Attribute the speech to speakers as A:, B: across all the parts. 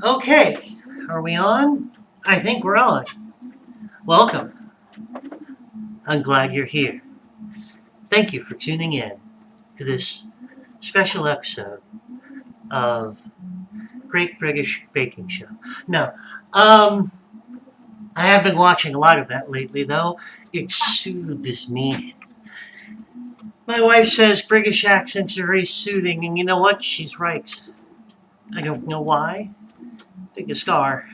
A: Okay, are we on? I think we're on. Welcome. I'm glad you're here. Thank you for tuning in to this special episode of Great British Baking Show. Now, um, I have been watching a lot of that lately, though. It soothes me. My wife says British accents are very soothing, and you know what? She's right. I don't know why. Biggest R.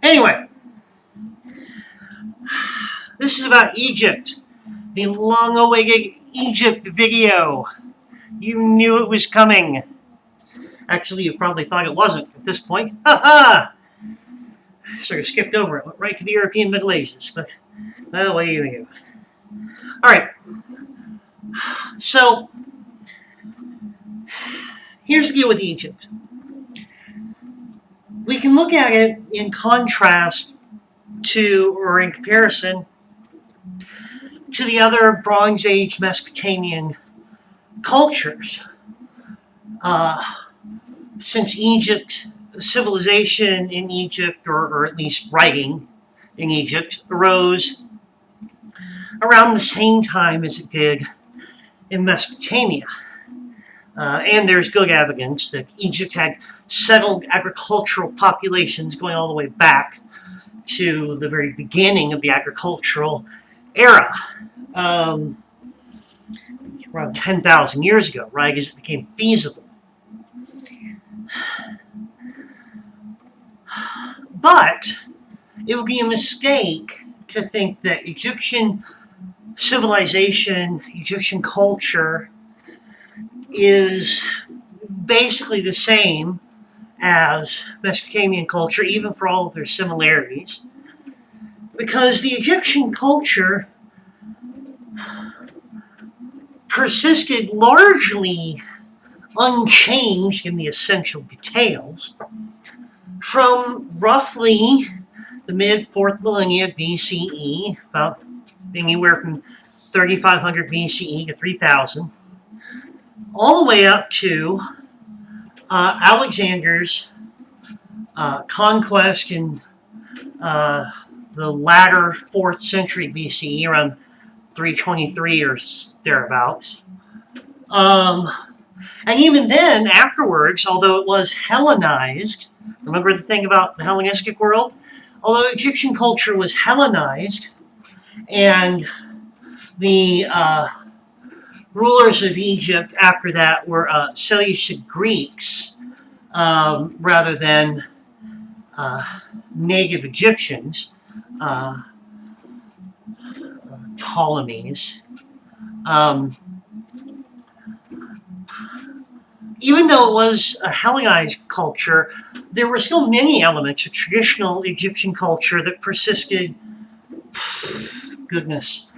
A: Anyway, this is about Egypt. The long-awaited Egypt video. You knew it was coming. Actually, you probably thought it wasn't at this point. Ha ha! Sort of skipped over it, went right to the European Middle Ages. But, well, what do you do? All right. So, here's the deal with Egypt. We can look at it in contrast to, or in comparison to the other Bronze Age Mesopotamian cultures. Since Egypt, civilization in Egypt, or at least writing in Egypt, arose around the same time as it did in Mesopotamia. And there's good evidence that Egypt had settled agricultural populations going all the way back to the very beginning of the agricultural era, around 10,000 years ago, right, as it became feasible. But it would be a mistake to think that Egyptian civilization, Egyptian culture, is basically the same as Mesopotamian culture, even for all of their similarities, because the Egyptian culture persisted largely unchanged in the essential details from roughly the mid 4th millennia BCE, about anywhere from 3500 BCE to 3000, all the way up to Alexander's conquest in the latter 4th century BCE, around 323 or thereabouts. And even then, afterwards, although it was Hellenized, remember the thing about the Hellenistic world? Although Egyptian culture was Hellenized, and the rulers of Egypt after that were Seleucid Greeks rather than native Egyptians, Ptolemies. Even though it was a Hellenized culture, there were still many elements of traditional Egyptian culture that persisted, goodness,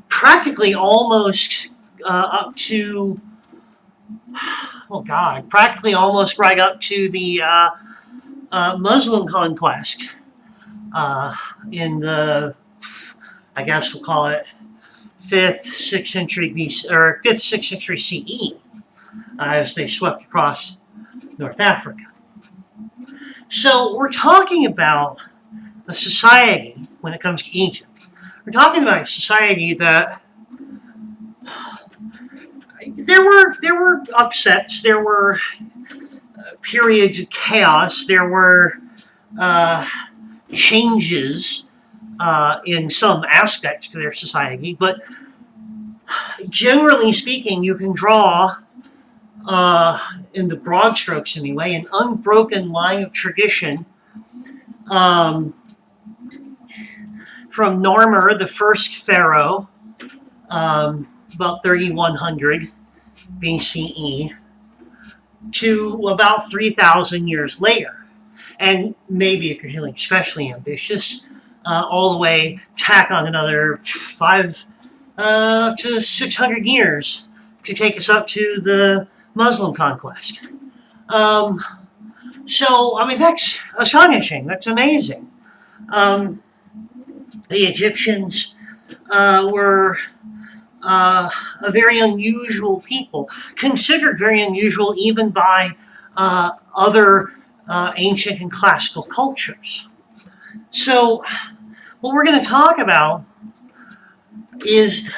A: practically almost up to, oh God, practically almost right up to the Muslim conquest in the, I guess we'll call it 5th, 6th century BC, or 5th, 6th century CE, as they swept across North Africa. So we're talking about a society, when it comes to Egypt, we're talking about a society that there were upsets, there were periods of chaos, there were changes in some aspects to their society, but generally speaking, you can draw, in the broad strokes anyway, an unbroken line of tradition from Narmer, the first pharaoh, about 3100 BCE, to about 3,000 years later. And maybe if you're feeling especially ambitious, all the way tack on another 5 to 600 years to take us up to the Muslim conquest. So, I mean, that's astonishing. That's amazing. The Egyptians were a very unusual people, considered very unusual even by other ancient and classical cultures. So what we're going to talk about is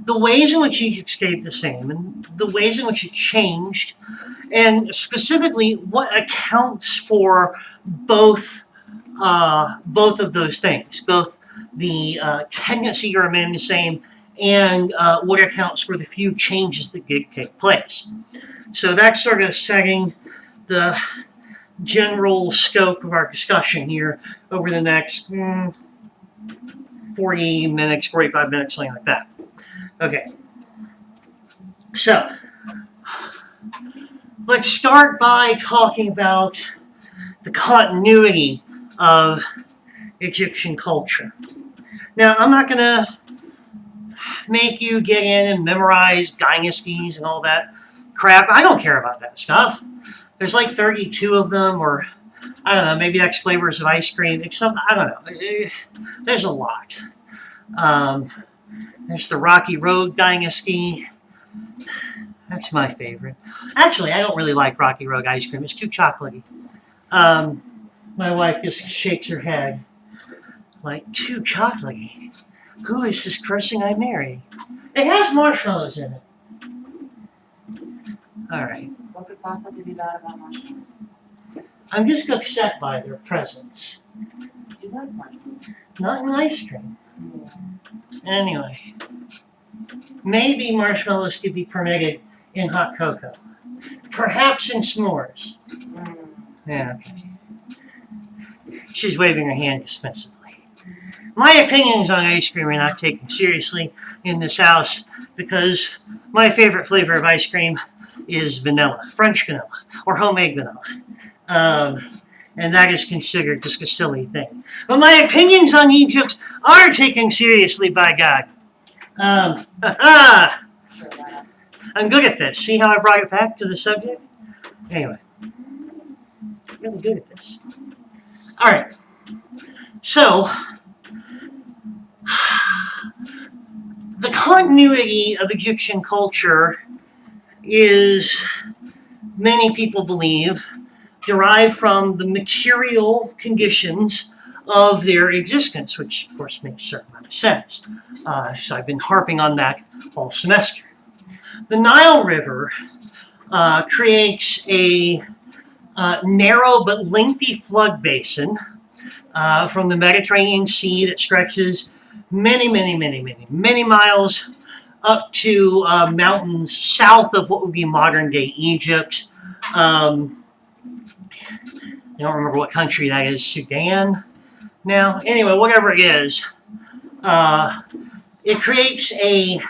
A: the ways in which Egypt stayed the same and the ways in which it changed, and specifically what accounts for both of those things, both the tendency to remain the same and what accounts for the few changes that did take place. So that's sort of setting the general scope of our discussion here over the next 40 minutes, 45 minutes, something like that. Okay. So let's start by talking about the continuity of Egyptian culture. Now, I'm not going to make you get in and memorize dynasties and all that crap. I don't care about that stuff. There's like 32 of them, or I don't know, maybe that's flavors of ice cream. Except, I don't know. There's a lot. There's the Rocky Road dynasty. That's my favorite. Actually, I don't really like Rocky Road ice cream. It's too chocolatey. My wife just shakes her head. Like, too chocolatey? Who is this person I married? It has marshmallows in it. All right.
B: What could possibly be bad about marshmallows?
A: I'm just upset by their presence.
B: You like marshmallows?
A: Not in ice cream.
B: Yeah.
A: Anyway. Maybe marshmallows could be permitted in hot cocoa. Perhaps in s'mores. Yeah, okay. She's waving her hand dismissively. My opinions on ice cream are not taken seriously in this house because my favorite flavor of ice cream is vanilla, French vanilla, or homemade vanilla. And that is considered just a silly thing. But my opinions on Egypt are taken seriously by God.
B: Sure, why not?
A: I'm good at this. See how I brought it back to the subject? Anyway, really good at this. All right. So, the continuity of Egyptian culture is, many people believe, derived from the material conditions of their existence, which, of course, makes a certain amount of sense. So I've been harping on that all semester. The Nile River creates a narrow but lengthy flood basin from the Mediterranean Sea that stretches many miles up to mountains south of what would be modern-day Egypt. I don't remember what country that is, Sudan now. Anyway, whatever it is, it creates a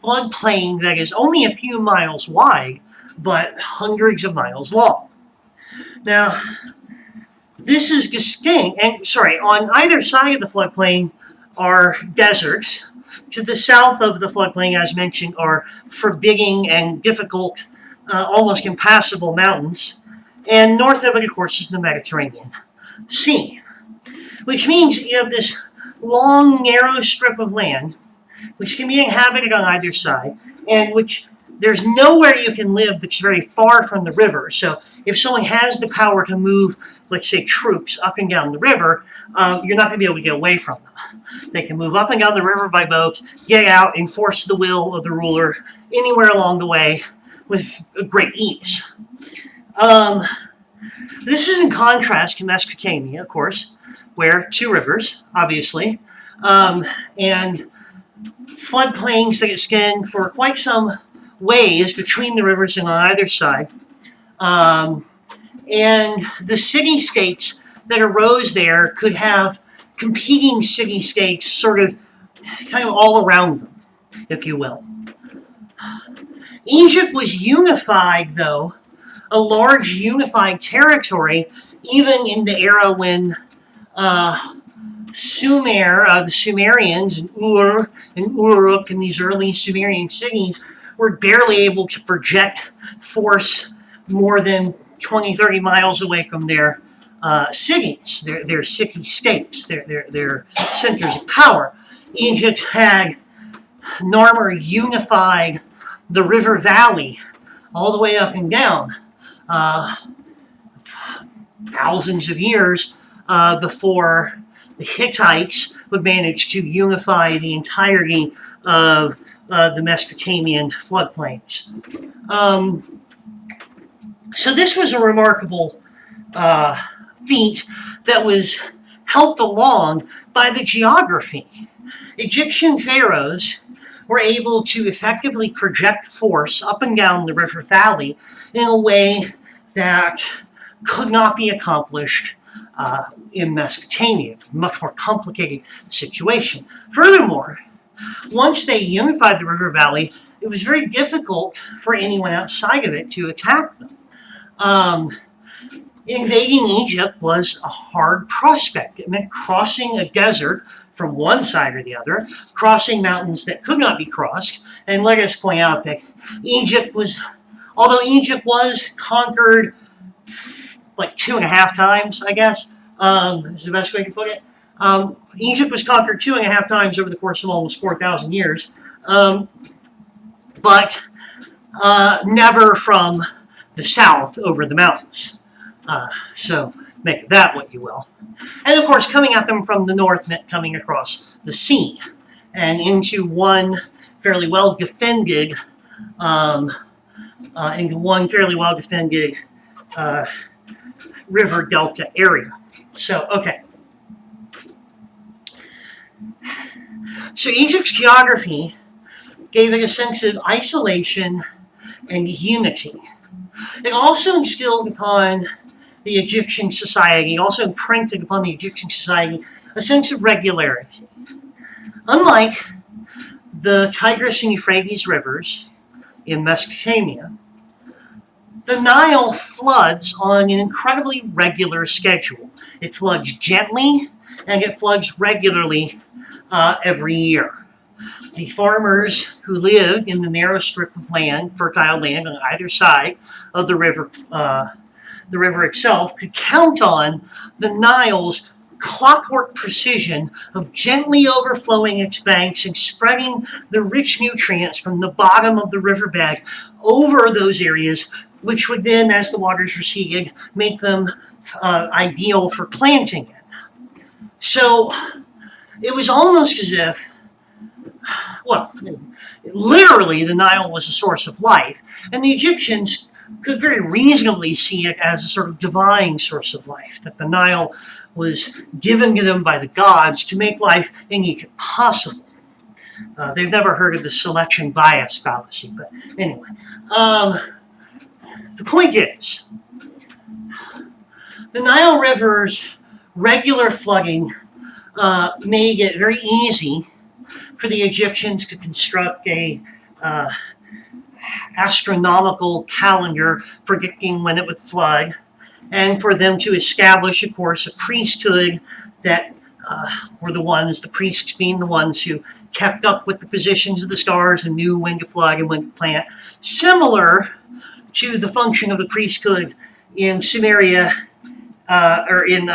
A: floodplain that is only a few miles wide, but hundreds of miles long. Now, this is distinct, and on either side of the floodplain are deserts. To the south of the floodplain, as mentioned, are forbidding and difficult, almost impassable mountains. And north of it, of course, is the Mediterranean Sea, which means you have this long, narrow strip of land, which can be inhabited on either side, and which there's nowhere you can live that's very far from the river. So if someone has the power to move, let's say, troops up and down the river, you're not going to be able to get away from them. They can move up and down the river by boat, get out, enforce the will of the ruler anywhere along the way with great ease. This is in contrast to Mesopotamia, of course, where two rivers, obviously, and floodplains that extend for quite some ways between the rivers and on either side. And the city-states that arose there could have competing city-states sort of kind of all around them, if you will. Egypt was unified, though, a large unified territory, even in the era when Sumer, the Sumerians, and Ur and Uruk and these early Sumerian cities were barely able to project force more than 20, 30 miles away from their cities, their city-states, their centers of power. Egypt had Narmer unified the river valley all the way up and down. thousands of years before the Hittites would manage to unify the entirety of the Mesopotamian floodplains. So this was a remarkable feat that was helped along by the geography. Egyptian pharaohs were able to effectively project force up and down the river valley in a way that could not be accomplished in Mesopotamia. It was a much more complicated situation. Furthermore, once they unified the river valley, it was very difficult for anyone outside of it to attack them. Invading Egypt was a hard prospect. It meant crossing a desert from one side or the other, crossing mountains that could not be crossed. And let us point out that although Egypt was conquered like 2.5 times, I guess, is the best way to put it. Egypt was conquered 2.5 times over the course of almost 4,000 years, but never from the south over the mountains. So make that what you will. And of course, coming at them from the north meant coming across the sea and into one fairly well defended, river delta area. So, okay. So Egypt's geography gave it a sense of isolation and unity. It also instilled upon the Egyptian society, also imprinted upon the Egyptian society, a sense of regularity. Unlike the Tigris and Euphrates rivers in Mesopotamia, the Nile floods on an incredibly regular schedule. It floods gently and it floods regularly every year. The farmers who lived in the narrow strip of land, fertile land on either side of the river itself, could count on the Nile's clockwork precision of gently overflowing its banks and spreading the rich nutrients from the bottom of the riverbed over those areas, which would then, as the waters receded, make them ideal for planting in. So it was almost as if, well, literally the Nile was a source of life, and the Egyptians could very reasonably see it as a sort of divine source of life, that the Nile was given to them by the gods to make life in Egypt possible. They've never heard of the selection bias fallacy, but anyway. The point is, the Nile River's regular flooding made it very easy for the Egyptians to construct a astronomical calendar predicting when it would flood, and for them to establish, of course, a priesthood that were the priests being the ones who kept up with the positions of the stars and knew when to flood and when to plant, similar to the function of the priesthood in Sumeria or in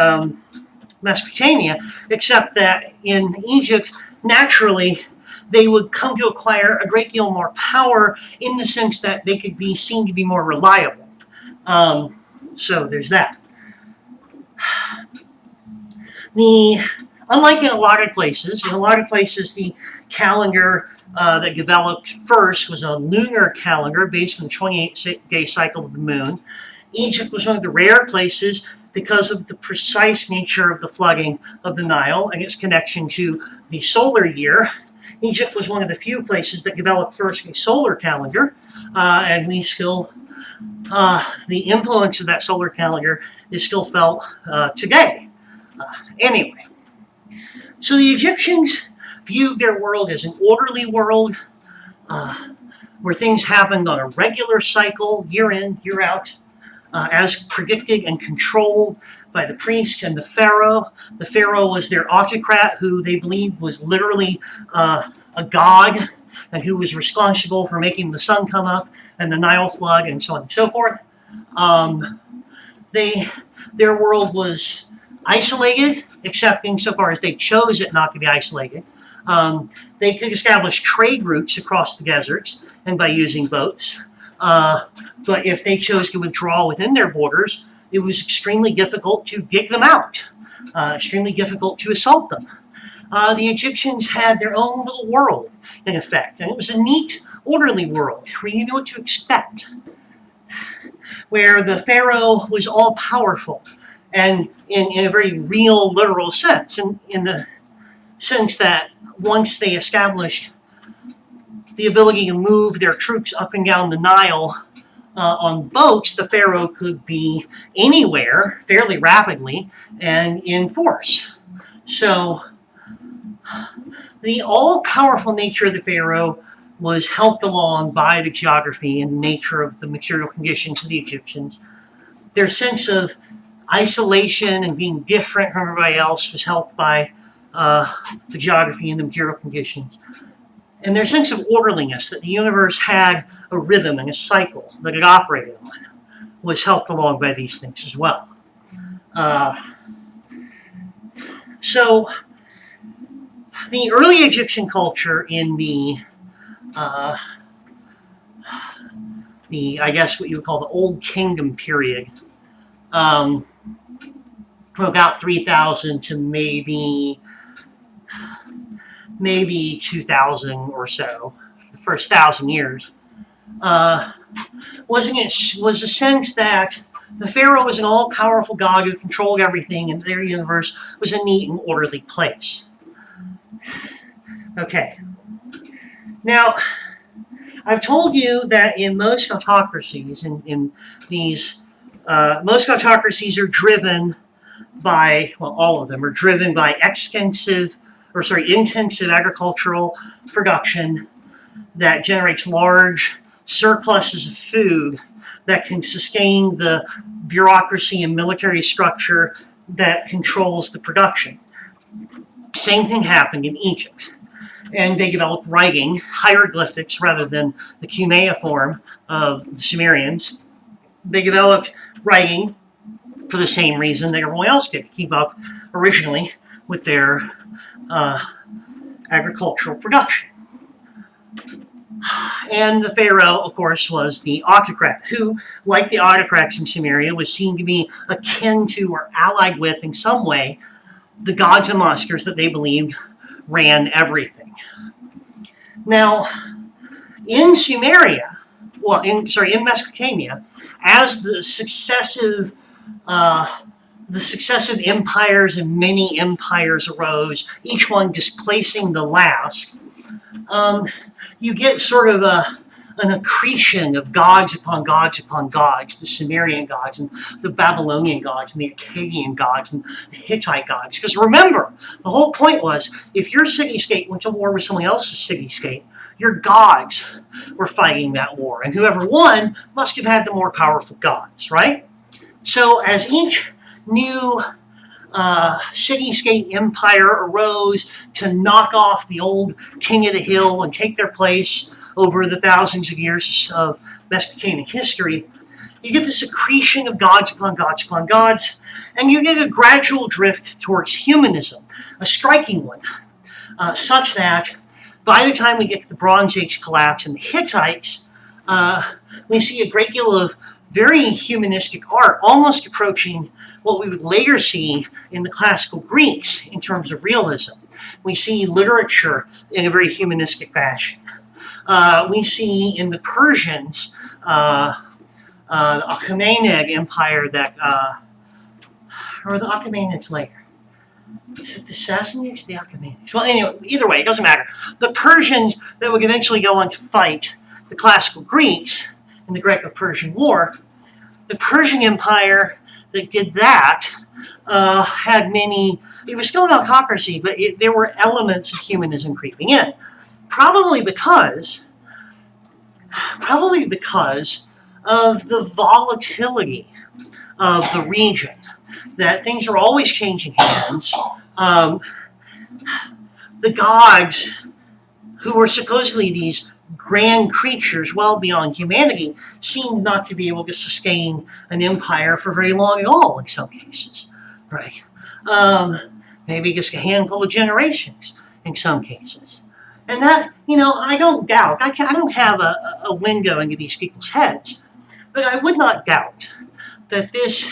A: Mesopotamia, except that in Egypt, naturally, they would come to acquire a great deal more power in the sense that they could be seen to be more reliable. So there's that. Unlike in a lot of places, the calendar that developed first was a lunar calendar based on the 28-day cycle of the moon. Egypt was one of the rare places because of the precise nature of the flooding of the Nile and its connection to the solar year. Egypt was one of the few places that developed first a solar calendar, and we still, the influence of that solar calendar is still felt today. Anyway, so the Egyptians viewed their world as an orderly world where things happened on a regular cycle, year in, year out, as predicted and controlled by the priest and the pharaoh. The pharaoh was their autocrat, who they believed was literally a god, and who was responsible for making the sun come up and the Nile flood and so on and so forth. Their world was isolated, except insofar as they chose it not to be isolated. They could establish trade routes across the deserts and by using boats. But if they chose to withdraw within their borders, it was extremely difficult to dig them out, extremely difficult to assault them. The Egyptians had their own little world, in effect, and it was a neat, orderly world where you knew what to expect, where the pharaoh was all powerful, and in a very real, literal sense, in the sense that once they established the ability to move their troops up and down the Nile on boats, the pharaoh could be anywhere fairly rapidly and in force. So the all-powerful nature of the pharaoh was helped along by the geography and nature of the material conditions of the Egyptians. Their sense of isolation and being different from everybody else was helped by the geography and the material conditions. And their sense of orderliness, that the universe had a rhythm and a cycle that it operated on, was helped along by these things as well. So the early Egyptian culture in the I guess what you would call the Old Kingdom period, from about 3000 to maybe 2000 or so, the first 1,000 years, was a sense that the pharaoh was an all-powerful god who controlled everything, and their universe was a neat and orderly place. Okay. Now, I've told you that in most autocracies, in these, most autocracies are driven by, well, all of them are driven by intensive agricultural production that generates large surpluses of food that can sustain the bureaucracy and military structure that controls the production. Same thing happened in Egypt. And they developed writing, hieroglyphics rather than the cuneiform of the Sumerians. They developed writing for the same reason that everyone else did, to keep up originally with their agricultural production. And the pharaoh, of course, was the autocrat, who, like the autocrats in Sumeria, was seen to be akin to or allied with, in some way, the gods and monsters that they believed ran everything. Now, in Sumeria, in Mesopotamia, as the successive empires and many empires arose, each one displacing the last, you get sort of an accretion of gods upon gods upon gods, the Sumerian gods and the Babylonian gods and the Akkadian gods and the Hittite gods. Because remember, the whole point was, if your city-state went to war with someone else's city-state, your gods were fighting that war. And whoever won must have had the more powerful gods, right? So as each new city-state empire arose to knock off the old king of the hill and take their place over the thousands of years of Mesopotamian history, you get this accretion of gods upon gods upon gods, and you get a gradual drift towards humanism, a striking one, such that by the time we get to the Bronze Age collapse and the Hittites, we see a great deal of very humanistic art, almost approaching what we would later see in the classical Greeks in terms of realism. We see literature in a very humanistic fashion. We see in the Persians, the Achaemenid Empire that, or the Achaemenids later. Is it the Sassanids? The Achaemenids? Well, anyway, either way, it doesn't matter. The Persians that would eventually go on to fight the classical Greeks in the Greco-Persian War, the Persian Empire that did that had many, it was still an autocracy, but there were elements of humanism creeping in. Probably because of the volatility of the region, that things are always changing hands. The gods, who were supposedly these grand creatures well beyond humanity, seemed not to be able to sustain an empire for very long at all in some cases, right? Maybe just a handful of generations in some cases. And that, I don't doubt. I don't have a window into these people's heads, but I would not doubt that this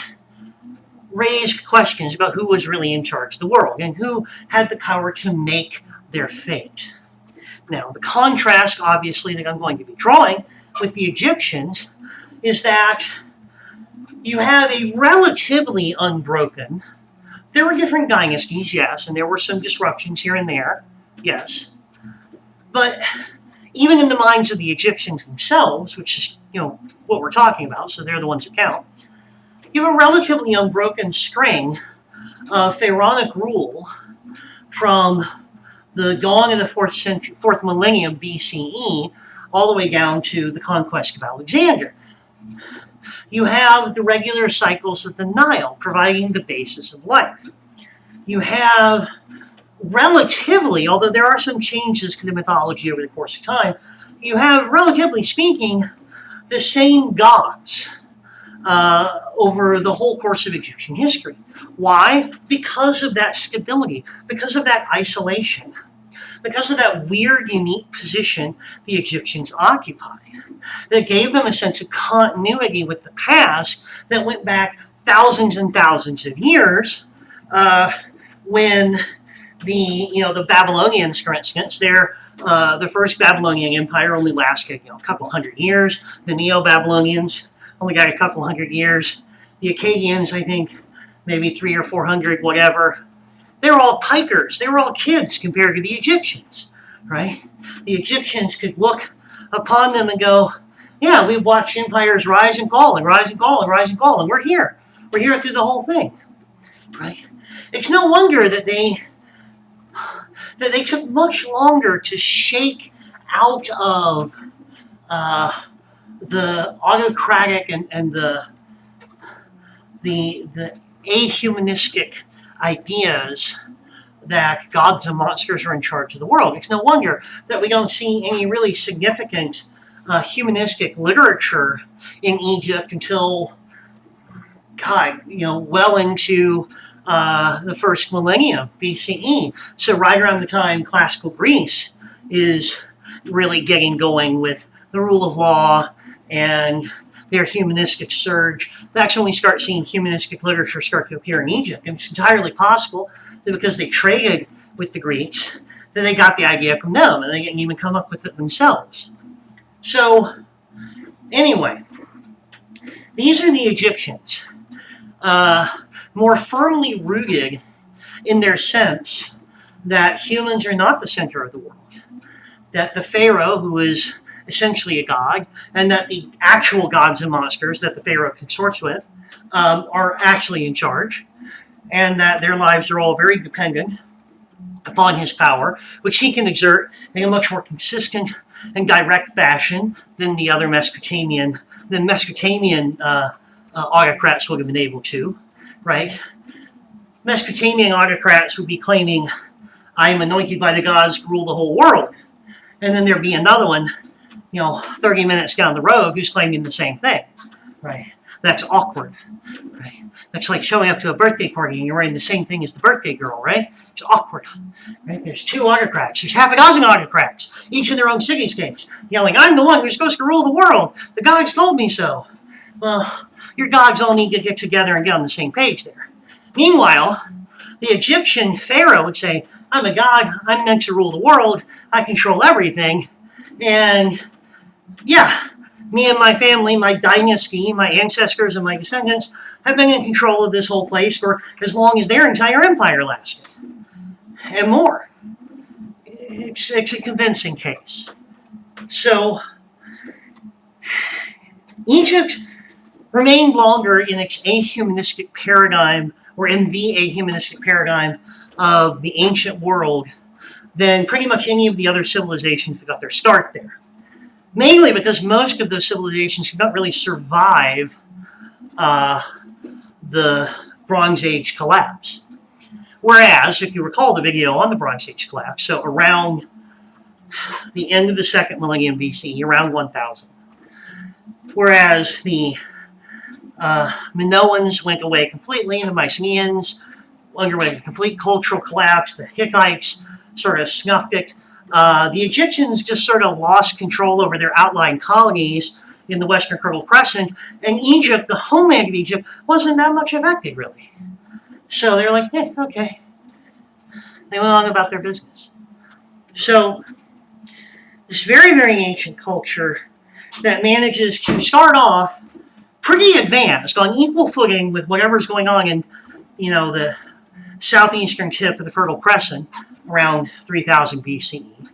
A: raised questions about who was really in charge of the world and who had the power to make their fate. Now, the contrast, obviously, that I'm going to be drawing with the Egyptians is that you have a relatively unbroken. There were different dynasties, yes, and there were some disruptions here and there, yes. But even in the minds of the Egyptians themselves, which is, what we're talking about, so they're the ones who count, you have a relatively unbroken string of pharaonic rule from the dawn of the fourth millennium BCE all the way down to the conquest of Alexander. You have the regular cycles of the Nile providing the basis of life. You have relatively, although there are some changes to the mythology over the course of time, you have, relatively speaking, the same gods over the whole course of Egyptian history. Why? Because of that stability, because of that isolation, because of that weird, unique position the Egyptians occupied that gave them a sense of continuity with the past that went back thousands and thousands of years when the Babylonians, for instance, the first Babylonian empire only lasted a couple hundred years. The Neo-Babylonians only got a couple hundred years. The Akkadians, I think, maybe 300 or 400, whatever. They were all pikers. They were all kids compared to the Egyptians, right? The Egyptians could look upon them and go, yeah, we've watched empires rise and fall and rise and fall and rise and fall, and we're here. We're here through the whole thing, right? It's no wonder that they took much longer to shake out of the autocratic and the ahumanistic ideas that gods and monsters are in charge of the world. It's no wonder that we don't see any really significant humanistic literature in Egypt until, well into the first millennium BCE. So right around the time classical Greece is really getting going with the rule of law and their humanistic surge. That's when we start seeing humanistic literature start to appear in Egypt. And it's entirely possible that because they traded with the Greeks, that they got the idea from them and they didn't even come up with it themselves. So, anyway, these are the Egyptians, more firmly rooted in their sense that humans are not the center of the world, that the Pharaoh, who is essentially a god, and that the actual gods and monsters that the Pharaoh consorts with are actually in charge, and that their lives are all very dependent upon his power, which he can exert in a much more consistent and direct fashion than the other Mesopotamian autocrats would have been able to, right? Mesopotamian autocrats would be claiming, I am anointed by the gods to rule the whole world. And then there'd be another one, 30 minutes down the road who's claiming the same thing, right? That's awkward, right? That's like showing up to a birthday party and you're wearing the same thing as the birthday girl, right? It's awkward, right? There's two autocrats. There's half a dozen autocrats, each in their own city-states, yelling, I'm the one who's supposed to rule the world. The gods told me so. Well, your gods all need to get together and get on the same page there. Meanwhile, the Egyptian pharaoh would say, I'm a god. I'm meant to rule the world. I control everything. And yeah, me and my family, my dynasty, my ancestors and my descendants have been in control of this whole place for as long as their entire empire lasted. And more. It's a convincing case. So, Egypt remained longer in its ahumanistic paradigm, or in the ahumanistic paradigm of the ancient world, than pretty much any of the other civilizations that got their start there. Mainly because most of those civilizations did not really survive the Bronze Age collapse. Whereas, if you recall the video on the Bronze Age collapse, so around the end of the second millennium BCE, around 1000, whereas the Minoans went away completely, the Mycenaeans underwent a complete cultural collapse, the Hittites sort of snuffed it, The Egyptians just sort of lost control over their outlying colonies in the Western Fertile Crescent, and Egypt, the homeland of Egypt, wasn't that much affected, really. So they're like, hey, okay. They went on about their business. So this very, very ancient culture that manages to start off pretty advanced, on equal footing with whatever's going on in, the southeastern tip of the Fertile Crescent around 3000 BCE.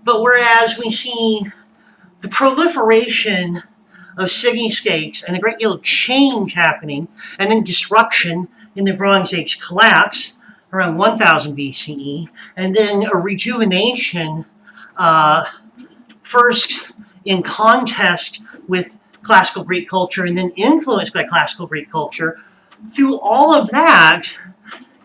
A: But whereas we see the proliferation of cityscapes and a great deal of change happening, and then disruption in the Bronze Age collapse around 1000 BCE, and then a rejuvenation, first in contest with classical Greek culture and then influenced by classical Greek culture. Through all of that,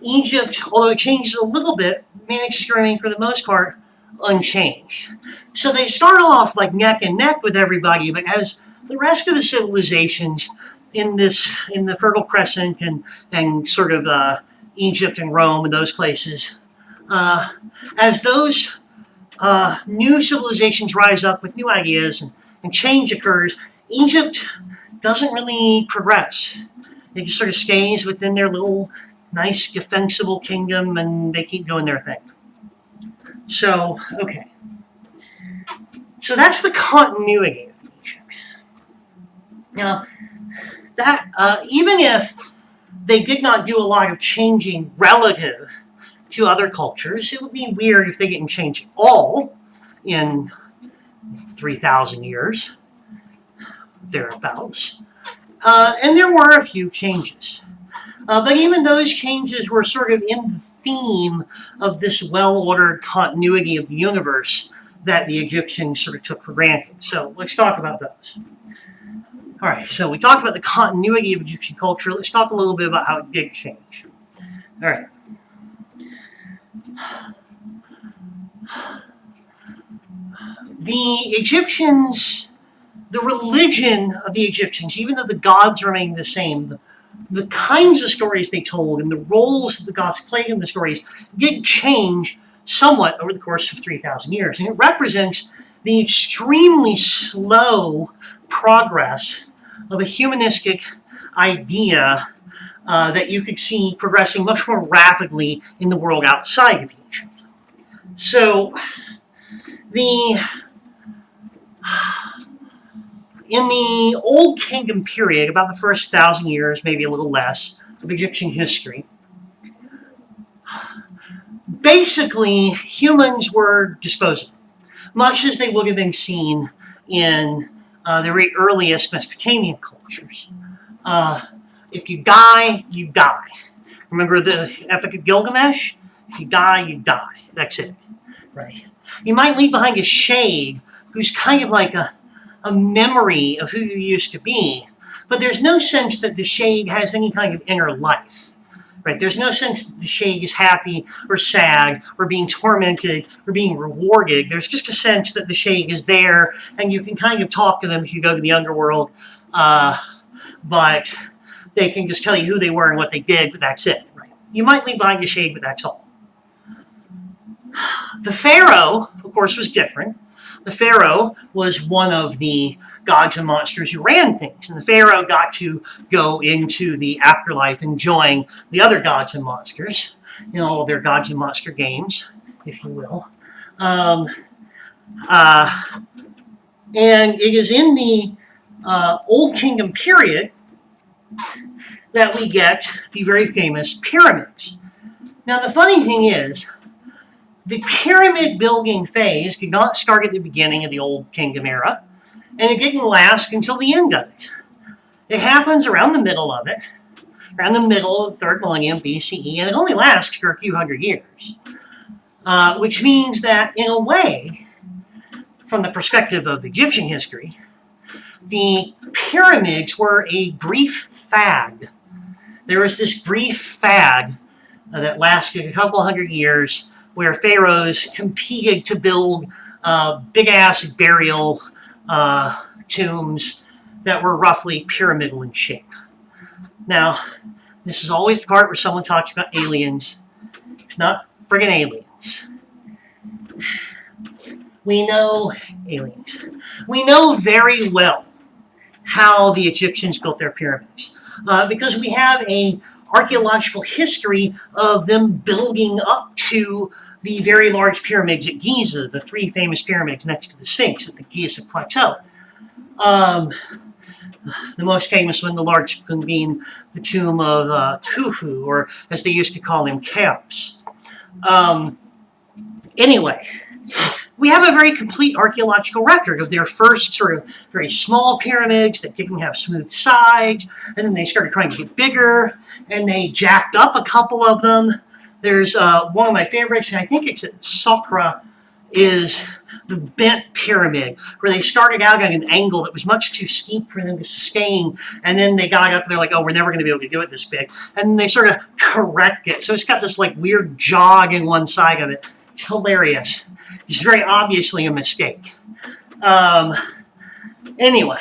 A: Egypt, although it changes a little bit, manages to remain for the most part unchanged. So they start off like neck and neck with everybody, but as the rest of the civilizations in the Fertile Crescent and sort of Egypt and Rome and those places, as those new civilizations rise up with new ideas and change occurs, Egypt doesn't really progress. It just sort of stays within their little nice defensible kingdom, and they keep doing their thing. So, okay. So that's the continuity of Egypt. Now, that even if they did not do a lot of changing relative to other cultures, it would be weird if they didn't change at all in 3,000 years, thereabouts. And there were a few changes. But even those changes were sort of in the theme of this well-ordered continuity of the universe that the Egyptians sort of took for granted. So let's talk about those. All right, so we talked about the continuity of Egyptian culture. Let's talk a little bit about how it did change. All right. The Egyptians, the religion of the Egyptians, even though the gods remained the same, the kinds of stories they told and the roles that the gods played in the stories did change somewhat over the course of 3,000 years. And it represents the extremely slow progress of a humanistic idea that you could see progressing much more rapidly in the world outside of Egypt. So, in the Old Kingdom period, about the first 1,000 years, maybe a little less, of Egyptian history, basically humans were disposable, much as they would have been seen in the very earliest Mesopotamian cultures. If you die, you die. Remember the Epic of Gilgamesh? If you die, you die. That's it. Right? You might leave behind a shade who's kind of like a memory of who you used to be, but there's no sense that the shade has any kind of inner life. Right? There's no sense that the shade is happy or sad or being tormented or being rewarded. There's just a sense that the shade is there, and you can kind of talk to them if you go to the underworld, but they can just tell you who they were and what they did, but that's it. Right? You might leave behind a shade, but that's all. The pharaoh, of course, was different. The pharaoh was one of the gods and monsters who ran things, and the pharaoh got to go into the afterlife and join the other gods and monsters in all of their gods and monster games, if you will. And it is in the Old Kingdom period that we get the very famous pyramids. Now, the funny thing is, the pyramid building phase did not start at the beginning of the Old Kingdom era, and it didn't last until the end of it. It happens around the middle of it, around the middle of the 3rd millennium BCE, and it only lasts for a few hundred years. Which means that, in a way, from the perspective of Egyptian history, the pyramids were a brief fad. There was this brief fad that lasted a couple hundred years, where pharaohs competed to build big-ass burial tombs that were roughly pyramidal in shape. Now, this is always the part where someone talks about aliens. It's not friggin' aliens. we know aliens. We know very well how the Egyptians built their pyramids because we have a archaeological history of them building up to the very large pyramids at Giza, the three famous pyramids next to the Sphinx at the Giza Plateau. The most famous one, the largest one, being the tomb of Khufu, or as they used to call him, Cheops. Anyway, we have a very complete archaeological record of their first sort of very small pyramids that didn't have smooth sides, and then they started trying to get bigger, and they jacked up a couple of them. There's one of my favorites, and I think it's at Saqqara, is the bent pyramid, where they started out at an angle that was much too steep for them to sustain, and then they got up and they're like, oh, we're never going to be able to do it this big, and then they sort of correct it. So it's got this like weird jog in one side of it. It's hilarious. It's very obviously a mistake. Anyway,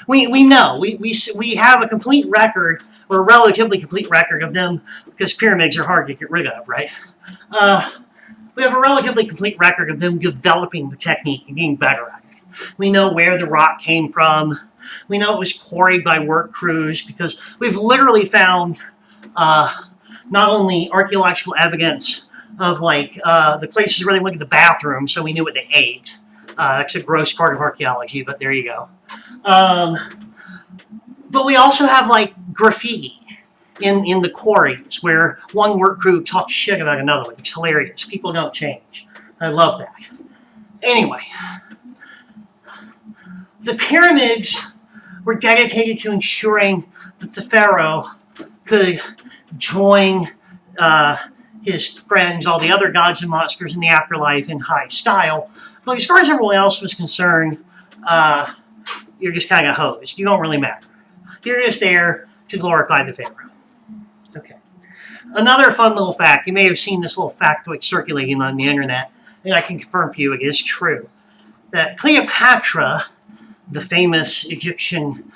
A: we know. We have a complete record, or a relatively complete record of them, because pyramids are hard to get rid of, right? We have a relatively complete record of them developing the technique and getting better at it. We know where the rock came from. We know it was quarried by work crews, because we've literally found not only archaeological evidence of like the places where they went to the bathroom, so we knew what they ate. That's a gross part of archaeology, but there you go. But we also have like graffiti in the quarries where one work crew talks shit about another one. It's hilarious. People don't change. I love that. Anyway, the pyramids were dedicated to ensuring that the pharaoh could join his friends, all the other gods and monsters in the afterlife, in high style. But as far as everyone else was concerned, you're just kind of hosed. You don't really matter. You're just there to glorify the pharaoh. Okay. Another fun little fact, you may have seen this little factoid circulating on the internet, and I can confirm for you it is true, that Cleopatra, the famous Egyptian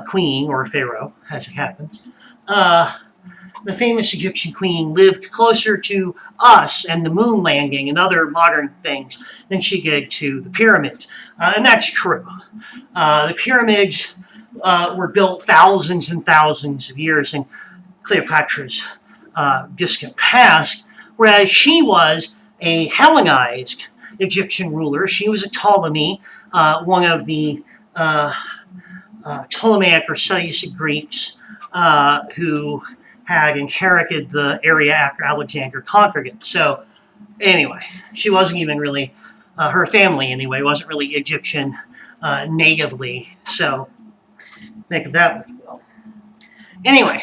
A: queen, or pharaoh, as it happens, the famous Egyptian queen lived closer to us and the moon landing and other modern things than she did to the pyramids. And that's true. The pyramids were built thousands and thousands of years in Cleopatra's distant past, whereas she was a Hellenized Egyptian ruler. She was a Ptolemy, one of the Ptolemaic or Seleucid Greeks who had inherited the area after Alexander conquered it. So anyway, she wasn't even really, her family anyway, wasn't really Egyptian natively. So think of that what you will. Anyway,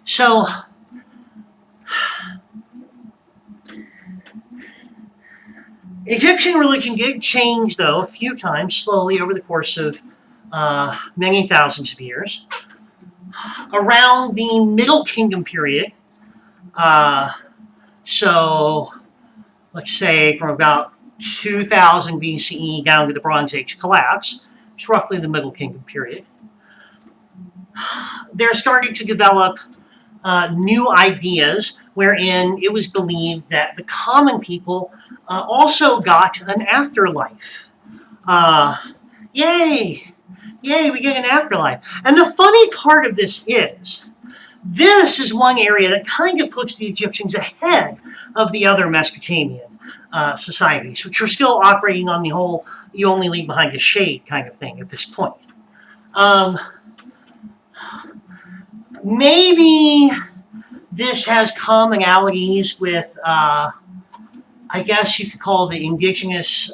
A: so Egyptian religion did change, though, a few times, slowly over the course of many thousands of years. Around the Middle Kingdom period, so let's say from about 2000 BCE down to the Bronze Age collapse, it's roughly the Middle Kingdom period, they're starting to develop new ideas wherein it was believed that the common people also got an afterlife. Yay! Yay, we get an afterlife. And the funny part of this is one area that kind of puts the Egyptians ahead of the other Mesopotamian societies, which are still operating on the whole, you only leave behind a shade kind of thing at this point. Maybe this has commonalities with, I guess you could call the indigenous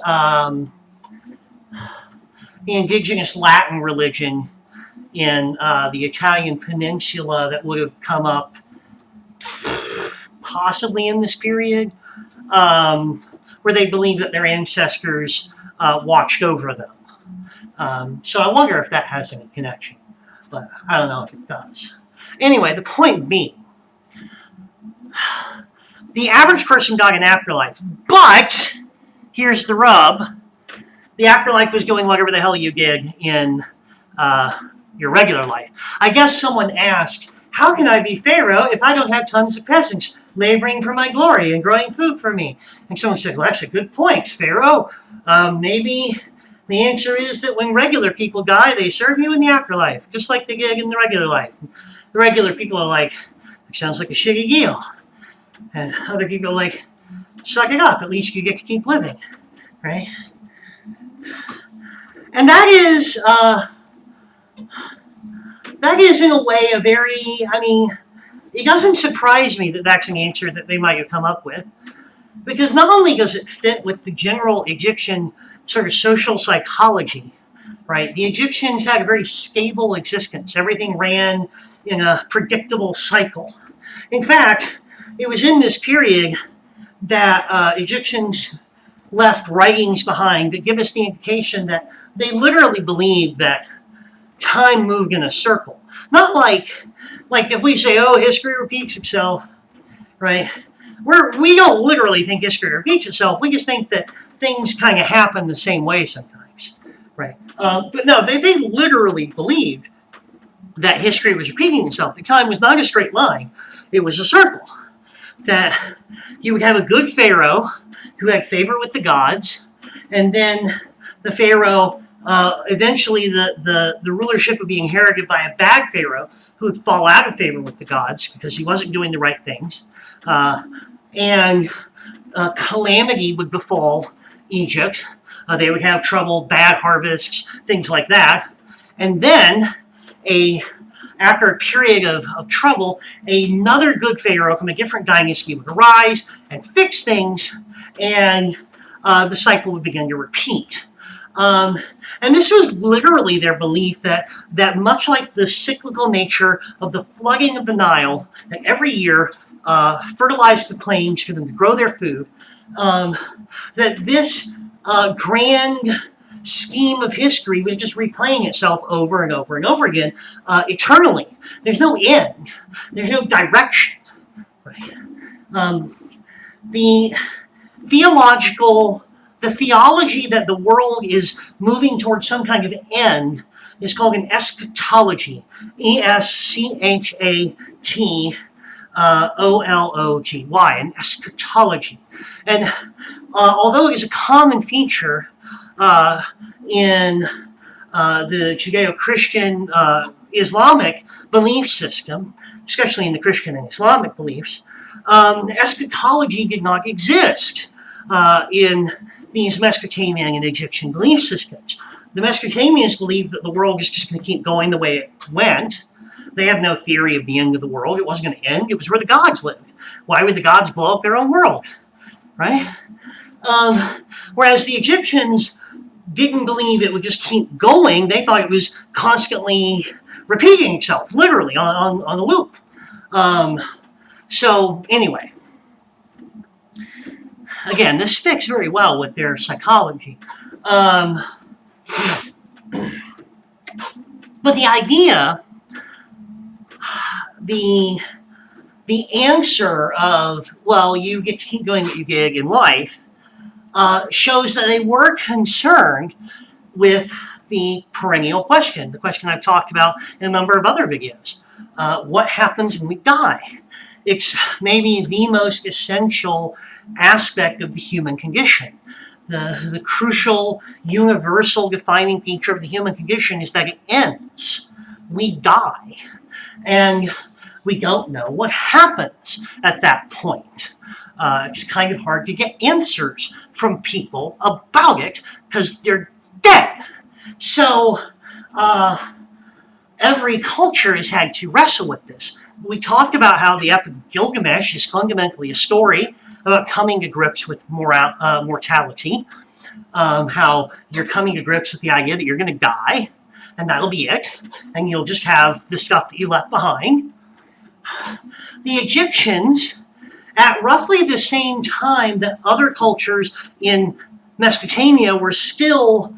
A: Latin religion in the Italian peninsula that would have come up possibly in this period, where they believe that their ancestors watched over them. So I wonder if that has any connection, but I don't know if it does. Anyway, the point being, the average person got an afterlife, but here's the rub. The afterlife was doing whatever the hell you did in your regular life. I guess someone asked, How can I be Pharaoh if I don't have tons of peasants laboring for my glory and growing food for me? And someone said, well, that's a good point, Pharaoh. Maybe the answer is that when regular people die, they serve you in the afterlife, just like they did in the regular life. The regular people are like, it sounds like a shitty deal. And other people are like, suck it up, at least you get to keep living, right? And that is in a way a very, it doesn't surprise me that that's an answer that they might have come up with, because not only does it fit with the general Egyptian sort of social psychology, right? The Egyptians had a very stable existence. Everything ran in a predictable cycle. In fact, it was in this period that Egyptians left writings behind that give us the indication that they literally believed that time moved in a circle. Not like if we say, oh, history repeats itself, right? We don't literally think history repeats itself. We just think that things kind of happen the same way sometimes, right? But no, they literally believed that history was repeating itself. The time was not a straight line. It was a circle. That you would have a good pharaoh who had favor with the gods, and then the pharaoh, eventually the rulership would be inherited by a bad pharaoh who would fall out of favor with the gods because he wasn't doing the right things. And calamity would befall Egypt. They would have trouble, bad harvests, things like that. And then after a period of trouble, another good pharaoh from a different dynasty would arise and fix things, and the cycle would begin to repeat. And this was literally their belief that much like the cyclical nature of the flooding of the Nile, that every year fertilized the plains for them to grow their food, that this grand scheme of history was just replaying itself over and over and over again, eternally. There's no end. There's no direction. Right? The theology that the world is moving towards some kind of end is called an eschatology. ESCHATOLOGY, an eschatology. And although it is a common feature in the Judeo-Christian Islamic belief system, especially in the Christian and Islamic beliefs, eschatology did not exist in these Mesopotamian and Egyptian belief systems. The Mesopotamians believed that the world is just going to keep going the way it went. They have no theory of the end of the world. It wasn't going to end. It was where the gods lived. Why would the gods blow up their own world? Right? Whereas the Egyptians didn't believe it would just keep going. They thought it was constantly repeating itself, literally, on a loop. So anyway, again, this fits very well with their psychology. But the idea, the answer of, well, you get to keep doing what you did in life, shows that they were concerned with the perennial question, the question I've talked about in a number of other videos. What happens when we die? It's maybe the most essential aspect of the human condition. The crucial, universal defining feature of the human condition is that it ends. We die. And we don't know what happens at that point. It's kind of hard to get answers from people about it because they're dead. So every culture has had to wrestle with this. We talked about how the Epic of Gilgamesh is fundamentally a story about coming to grips with mortality, how you're coming to grips with the idea that you're going to die, and that'll be it, and you'll just have the stuff that you left behind. The Egyptians, at roughly the same time that other cultures in Mesopotamia were still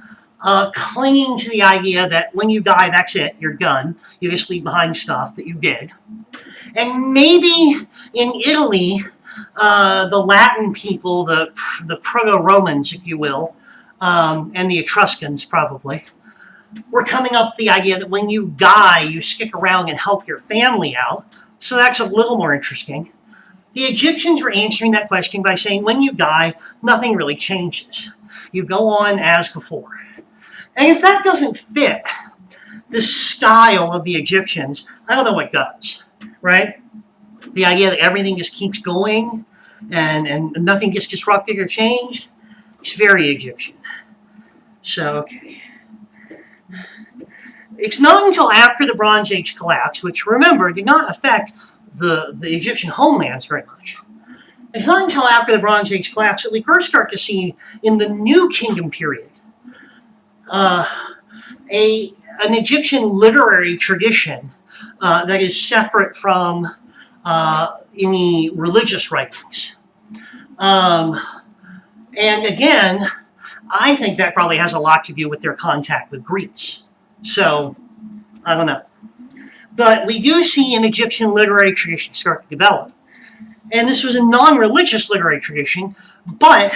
A: clinging to the idea that when you die, that's it, you're done. You just leave behind stuff that you did. And maybe in Italy, the Latin people, the Proto-Romans, if you will, and the Etruscans probably, we're coming up with the idea that when you die, you stick around and help your family out. So that's a little more interesting. The Egyptians were answering that question by saying, when you die, nothing really changes. You go on as before. And if that doesn't fit the style of the Egyptians, I don't know what does, right? The idea that everything just keeps going and nothing gets disrupted or changed, it's very Egyptian. So, okay. It's not until after the Bronze Age collapse, which, remember, did not affect the Egyptian homelands very much. It's not until after the Bronze Age collapse that we first start to see, in the New Kingdom period, an Egyptian literary tradition that is separate from any religious writings. And again, I think that probably has a lot to do with their contact with Greeks. So, I don't know. But we do see an Egyptian literary tradition start to develop. And this was a non-religious literary tradition, but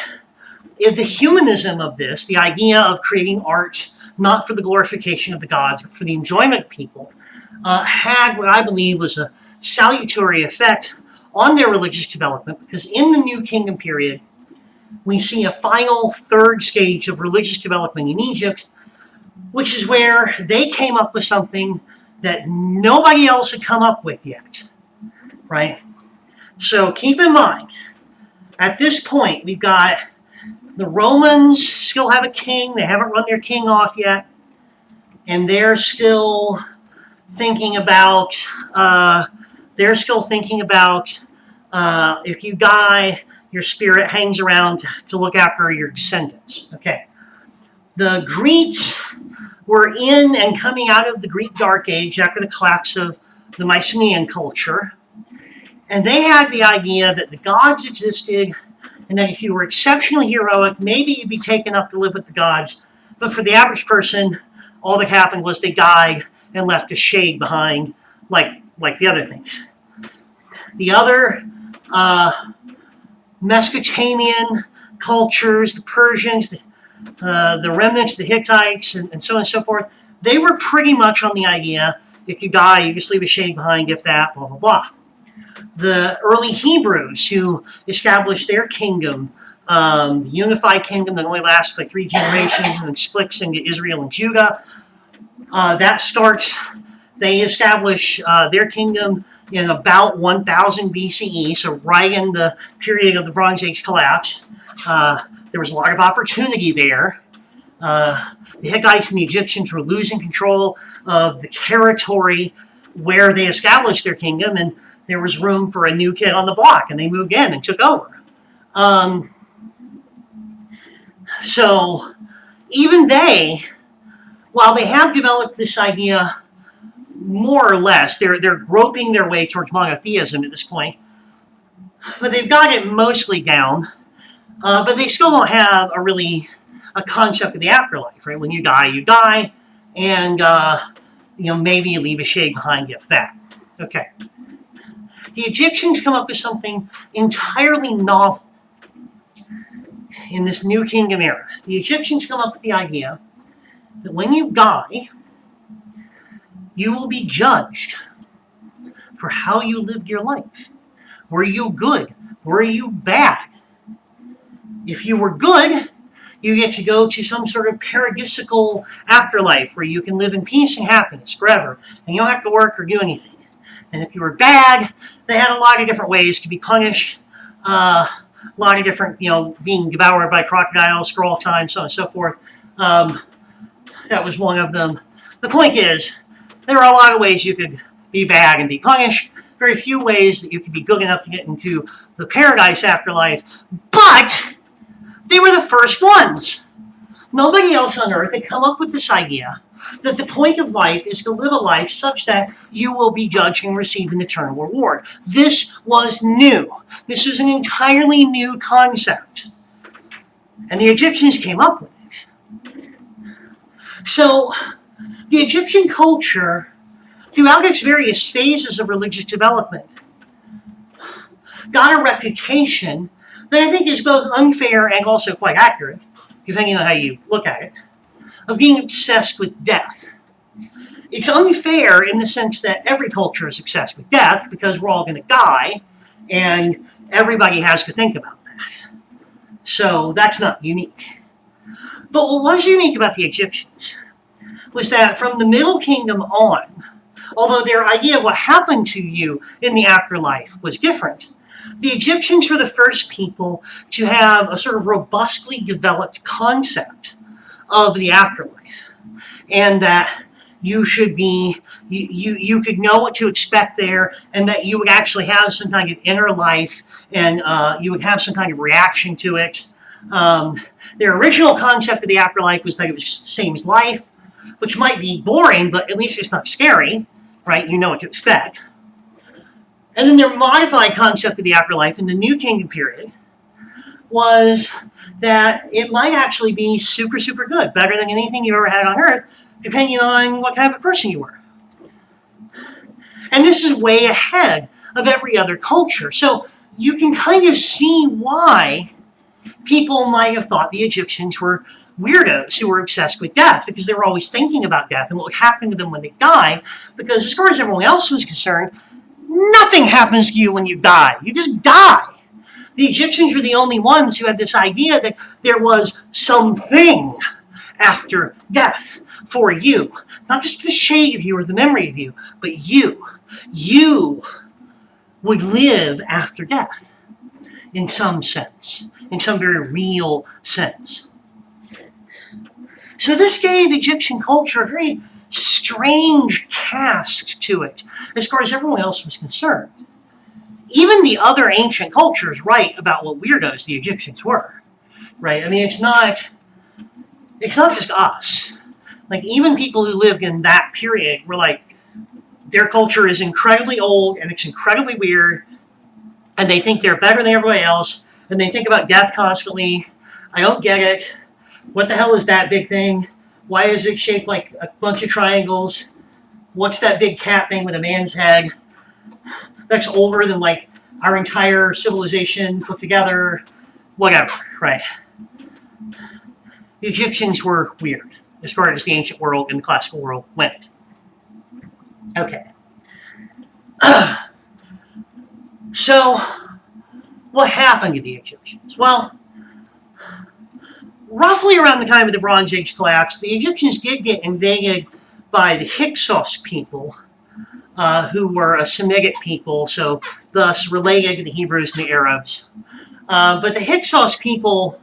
A: the humanism of this, the idea of creating art not for the glorification of the gods, but for the enjoyment of people, had what I believe was a salutary effect on their religious development, because in the New Kingdom period, we see a final third stage of religious development in Egypt, which is where they came up with something that nobody else had come up with yet, right? So keep in mind, at this point, we've got the Romans still have a king. They haven't run their king off yet. And they're still thinking about, if you die, your spirit hangs around to look after your descendants. Okay. The Greeks were in and coming out of the Greek Dark Age after the collapse of the Mycenaean culture. And they had the idea that the gods existed, and that if you were exceptionally heroic, maybe you'd be taken up to live with the gods. But for the average person, all that happened was they died and left a shade behind, like the other things. The other Mesopotamian cultures, the Persians, the remnants, the Hittites, and so on and so forth, they were pretty much on the idea, if you die, you just leave a shade behind, if that, blah, blah, blah. The early Hebrews who established their kingdom, the unified kingdom that only lasts like 3 generations and then splits into Israel and Judah. They establish their kingdom in about 1000 BCE, so right in the period of the Bronze Age collapse. There was a lot of opportunity there. The Hittites and the Egyptians were losing control of the territory where they established their kingdom, and there was room for a new kid on the block, and they moved in and took over. So even they, while they have developed this idea more or less, they're groping their way towards monotheism at this point, but they've got it mostly down, but they still don't have a concept of the afterlife, right? When you die, and maybe you leave a shade behind you, if that. Okay. The Egyptians come up with something entirely novel in this New Kingdom era. The Egyptians come up with the idea that when you die, you will be judged for how you lived your life. Were you good? Were you bad? If you were good, you get to go to some sort of paradisical afterlife where you can live in peace and happiness forever, and you don't have to work or do anything. And if you were bad, they had a lot of different ways to be punished. A lot of different, being devoured by crocodiles for all time, so on and so forth. That was one of them. The point is, there are a lot of ways you could be bad and be punished. Very few ways that you could be good enough to get into the paradise afterlife. But they were the first ones. Nobody else on earth had come up with this idea that the point of life is to live a life such that you will be judged and receive an eternal reward. This was new. This was an entirely new concept. And the Egyptians came up with it. So, the Egyptian culture, throughout its various phases of religious development, got a reputation that I think is both unfair and also quite accurate, depending on how you look at it, of being obsessed with death. It's unfair in the sense that every culture is obsessed with death because we're all going to die, and everybody has to think about that. So that's not unique. But what was unique about the Egyptians was that from the Middle Kingdom on, although their idea of what happened to you in the afterlife was different, the Egyptians were the first people to have a sort of robustly developed concept of the afterlife, and that you should be, you could know what to expect there, and that you would actually have some kind of inner life, and you would have some kind of reaction to it. Their original concept of the afterlife was that it was the same as life, which might be boring, but at least it's not scary, right? You know what to expect. And then their modified concept of the afterlife in the New Kingdom period was that it might actually be super, super good, better than anything you've ever had on Earth, depending on what kind of a person you were. And this is way ahead of every other culture. So you can kind of see why people might have thought the Egyptians were weirdos who were obsessed with death, because they were always thinking about death and what would happen to them when they died, because as far as everyone else was concerned, nothing happens to you when you die. You just die. The Egyptians were the only ones who had this idea that there was something after death for you. Not just the shade of you or the memory of you, but you. You would live after death in some sense, in some very real sense. So this gave Egyptian culture a very strange cast to it as far as everyone else was concerned. Even the other ancient cultures write about what weirdos the Egyptians were, right? I mean, it's not just us. Like, even people who lived in that period were like, their culture is incredibly old and it's incredibly weird, and they think they're better than everybody else, and they think about death constantly. I don't get it. What the hell is that big thing? Why is it shaped like a bunch of triangles? What's that big cat thing with a man's head? That's older than like our entire civilization put together. Whatever, right? The Egyptians were weird as far as the ancient world and the classical world went. Okay. So, what happened to the Egyptians? Well, roughly around the time of the Bronze Age collapse, the Egyptians did get invaded by the Hyksos people, who were a Semitic people, so thus related to the Hebrews and the Arabs. But the Hyksos people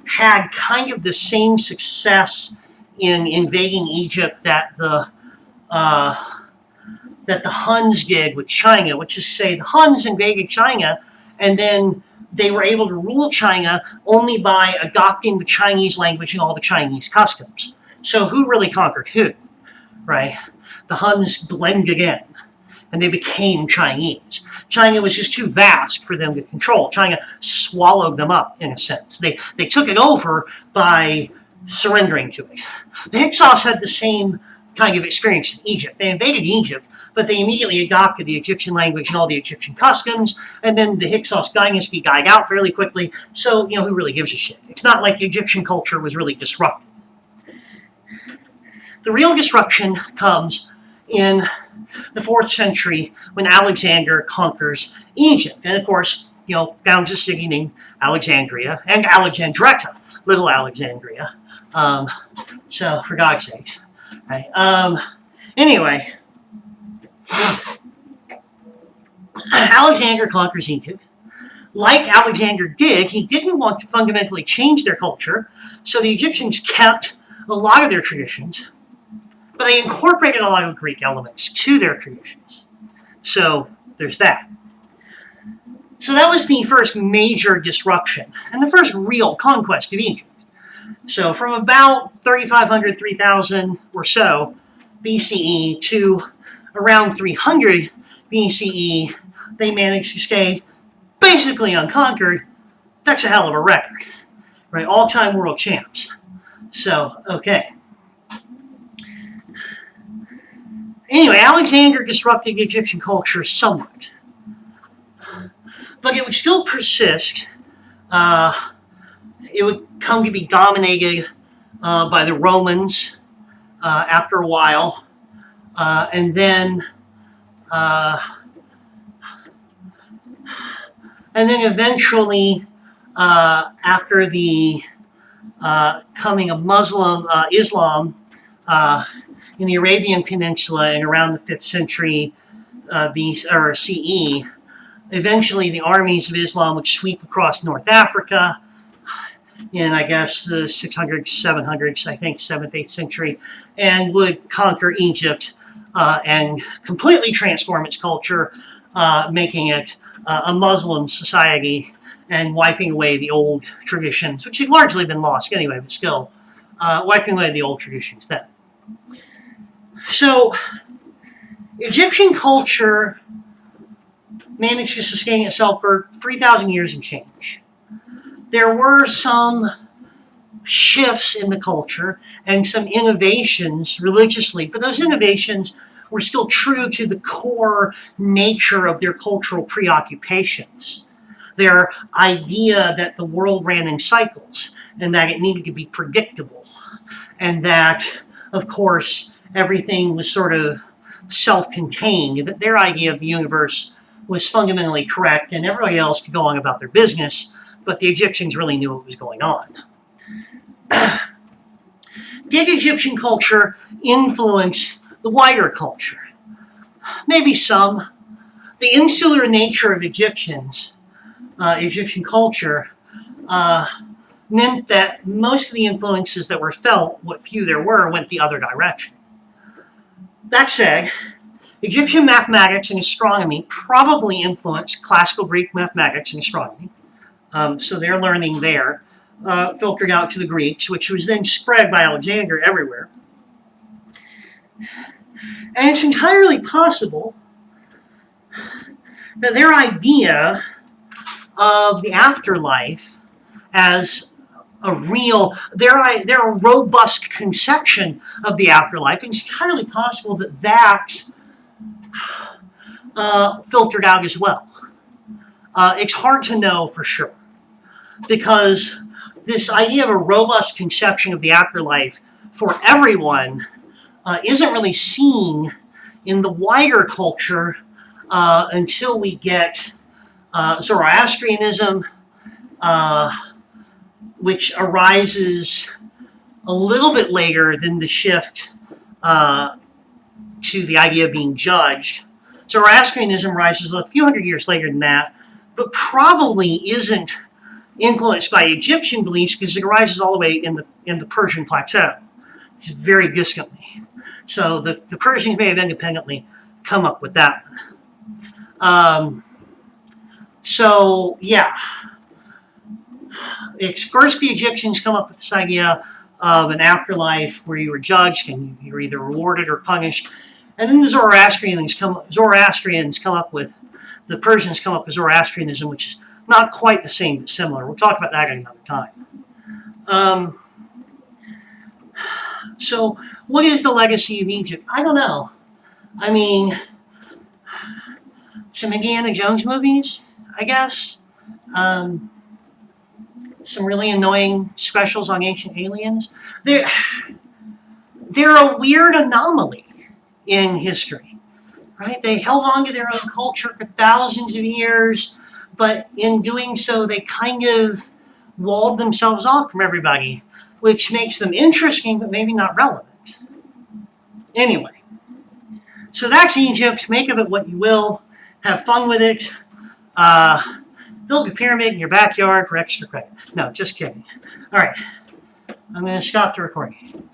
A: had kind of the same success in invading Egypt that the Huns did with China, which is to say the Huns invaded China, and then they were able to rule China only by adopting the Chinese language and all the Chinese customs. So who really conquered who, right? The Huns blended in, and they became Chinese. China was just too vast for them to control. China swallowed them up, in a sense. They took it over by surrendering to it. The Hyksos had the same kind of experience in Egypt. They invaded Egypt, but they immediately adopted the Egyptian language and all the Egyptian customs, and then the Hyksos dynasty died out fairly quickly, so, who really gives a shit? It's not like Egyptian culture was really disrupted. The real disruption comes in the 4th century when Alexander conquers Egypt. And of course, founds a city named Alexandria, and Alexandretta, Little Alexandria. So, for God's sakes. Right? Anyway, Alexander conquers Egypt. Like Alexander did, he didn't want to fundamentally change their culture, so the Egyptians kept a lot of their traditions, but they incorporated a lot of Greek elements to their traditions. So there's that. So that was the first major disruption and the first real conquest of Egypt. So from about 3,500, 3,000 or so BCE to around 300 BCE, they managed to stay basically unconquered. That's a hell of a record, right? All-time world champs. So, okay. Anyway, Alexander disrupted Egyptian culture somewhat, but it would still persist. It would come to be dominated by the Romans after a while, and then eventually, after the coming of Islam in the Arabian Peninsula and around the 5th century CE, eventually the armies of Islam would sweep across North Africa in, I guess, the 600s, 700s, I think 7th, 8th century, and would conquer Egypt and completely transform its culture, making it a Muslim society and wiping away the old traditions, which had largely been lost anyway, but still wiping away the old traditions then. So Egyptian culture managed to sustain itself for 3,000 years and change. There were some shifts in the culture and some innovations religiously, but those innovations were still true to the core nature of their cultural preoccupations. Their idea that the world ran in cycles and that it needed to be predictable, and that, of course, everything was sort of self-contained, that their idea of the universe was fundamentally correct and everybody else could go on about their business, but the Egyptians really knew what was going on. Did Egyptian culture influence the wider culture? Maybe some. The insular nature of Egyptian culture, meant that most of the influences that were felt, what few there were, went the other direction. That said, Egyptian mathematics and astronomy probably influenced classical Greek mathematics and astronomy. So their learning there filtered out to the Greeks, which was then spread by Alexander everywhere. And it's entirely possible that their idea of the afterlife as their robust conception of the afterlife, it's entirely possible that that filtered out as well. It's hard to know for sure, because this idea of a robust conception of the afterlife for everyone isn't really seen in the wider culture until we get Zoroastrianism, which arises a little bit later than the shift to the idea of being judged. Zoroastrianism rises a few hundred years later than that, but probably isn't influenced by Egyptian beliefs because it arises all the way in the Persian plateau, very distantly. So the Persians may have independently come up with that one. So yeah, first the Egyptians come up with this idea of an afterlife where you were judged and you were either rewarded or punished, and then the Zoroastrians come up with, the Persians come up with Zoroastrianism, which is not quite the same but similar. We'll talk about that at another time. So what is the legacy of Egypt? I don't know. I mean, some Indiana Jones movies, I guess. Some really annoying specials on ancient aliens. They're a weird anomaly in history, right? They held on to their own culture for thousands of years, but in doing so, they kind of walled themselves off from everybody, which makes them interesting, but maybe not relevant. Anyway, so that's Egypt. Make of it what you will. Have fun with it. Build a pyramid in your backyard for extra credit. No, just kidding. All right, I'm going to stop the recording.